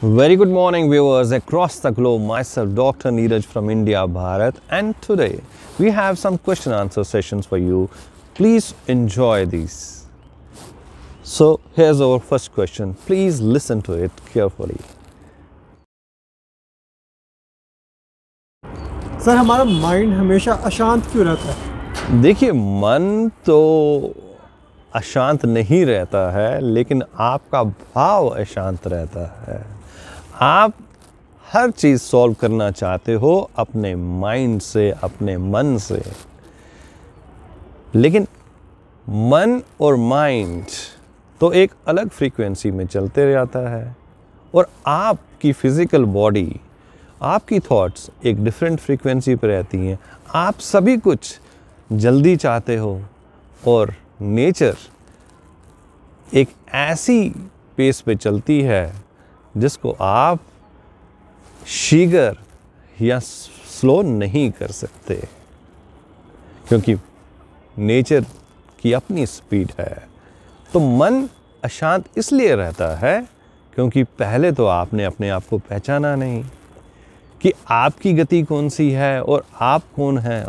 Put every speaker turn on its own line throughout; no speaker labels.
Very good morning, viewers across the globe. Myself, Dr. Neeraj from India, Bharat, and today we have some question answer sessions for you. Please enjoy these. So, here's our first question. Please listen to it carefully.
Sir हमारा mind हमेशा अशांत क्यों रहता है?
देखिए, मन तो अशांत नहीं रहता है, लेकिन आपका भाव अशांत रहता है। आप हर चीज़ सॉल्व करना चाहते हो अपने माइंड से, अपने मन से, लेकिन मन और माइंड तो एक अलग फ्रीक्वेंसी में चलते रहता है और आपकी फिजिकल बॉडी, आपकी थॉट्स एक डिफरेंट फ्रीक्वेंसी पर रहती हैं। आप सभी कुछ जल्दी चाहते हो और नेचर एक ऐसी पेस पे चलती है जिसको आप शीघ्र या स्लो नहीं कर सकते, क्योंकि नेचर की अपनी स्पीड है। तो मन अशांत इसलिए रहता है क्योंकि पहले तो आपने अपने आप को पहचाना नहीं कि आपकी गति कौन सी है और आप कौन हैं,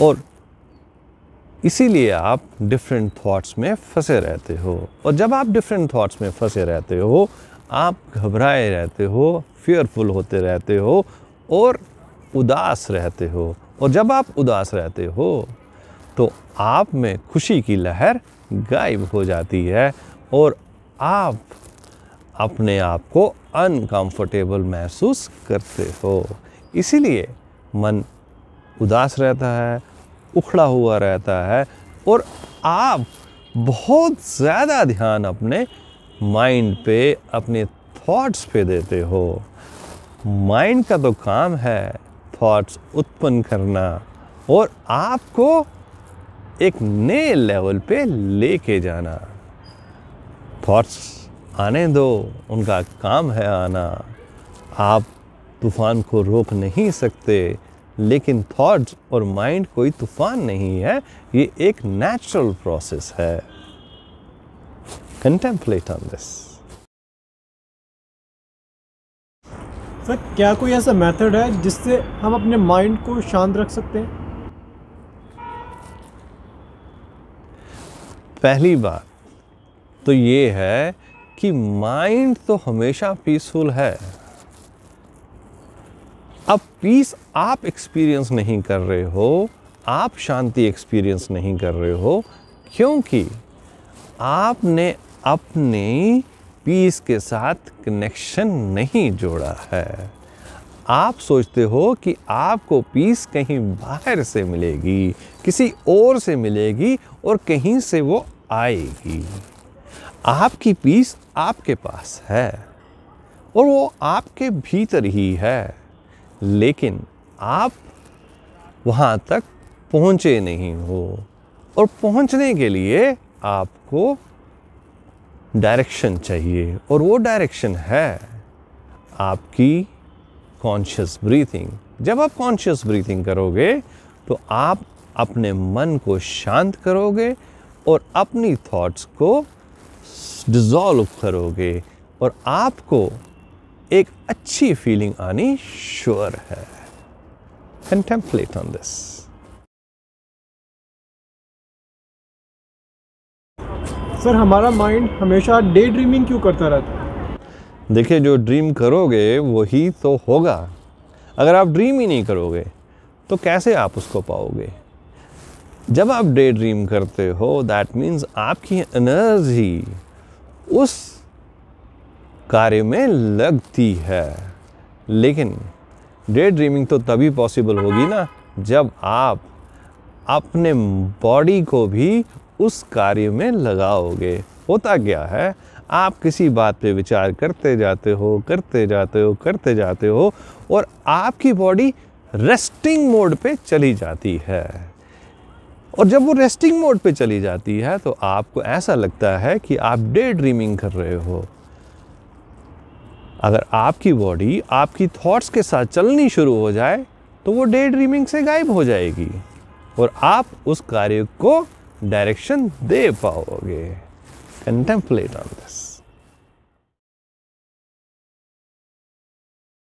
और इसीलिए आप डिफरेंट थॉट्स में फंसे रहते हो। और जब आप डिफरेंट थॉट्स में फंसे रहते हो, आप घबराए रहते हो, फियरफुल होते रहते हो और उदास रहते हो। और जब आप उदास रहते हो तो आप में खुशी की लहर गायब हो जाती है और आप अपने आप को अनकंफर्टेबल महसूस करते हो। इसीलिए मन उदास रहता है, उखड़ा हुआ रहता है और आप बहुत ज़्यादा ध्यान अपने माइंड पे, अपने थॉट्स पे देते हो। माइंड का तो काम है थॉट्स उत्पन्न करना और आपको एक नए लेवल पे लेके जाना। थॉट्स आने दो, उनका काम है आना। आप तूफान को रोक नहीं सकते, लेकिन थॉट्स और माइंड कोई तूफान नहीं है, ये एक नेचुरल प्रोसेस है। Contemplate on this.
सर क्या कोई ऐसा मेथड है जिससे हम अपने माइंड को शांत रख सकते हैं?
पहली बात तो ये है कि माइंड तो हमेशा पीसफुल है। अब पीस आप एक्सपीरियंस नहीं कर रहे हो, आप शांति एक्सपीरियंस नहीं कर रहे हो, क्योंकि आपने अपने पीस के साथ कनेक्शन नहीं जोड़ा है। आप सोचते हो कि आपको पीस कहीं बाहर से मिलेगी, किसी और से मिलेगी और कहीं से वो आएगी। आपकी पीस आपके पास है और वो आपके भीतर ही है, लेकिन आप वहाँ तक पहुँचे नहीं हो। और पहुँचने के लिए आपको डायरेक्शन चाहिए, और वो डायरेक्शन है आपकी कॉन्शियस ब्रीथिंग। जब आप कॉन्शियस ब्रीथिंग करोगे तो आप अपने मन को शांत करोगे और अपनी थॉट्स को डिसॉल्व करोगे और आपको एक अच्छी फीलिंग आनी श्योर है। Contemplate on this.
सर हमारा माइंड हमेशा डे ड्रीमिंग क्यों करता रहता है?
देखिए, जो ड्रीम करोगे वही तो होगा। अगर आप ड्रीम ही नहीं करोगे तो कैसे आप उसको पाओगे? जब आप डे ड्रीम करते हो, दैट मीन्स आपकी एनर्जी उस कार्य में लगती है। लेकिन डे ड्रीमिंग तो तभी पॉसिबल होगी ना जब आप अपने बॉडी को भी उस कार्य में लगाओगे। होता क्या है, आप किसी बात पे विचार करते जाते हो, करते जाते हो, करते जाते हो और आपकी बॉडी रेस्टिंग मोड पे चली जाती है। और जब वो रेस्टिंग मोड पे चली जाती है तो आपको ऐसा लगता है कि आप डे ड्रीमिंग कर रहे हो। अगर आपकी बॉडी आपकी थॉट्स के साथ चलनी शुरू हो जाए तो वो डे ड्रीमिंग से गायब हो जाएगी और आप उस कार्य को डायरेक्शन दे पाओगे। Contemplate on this.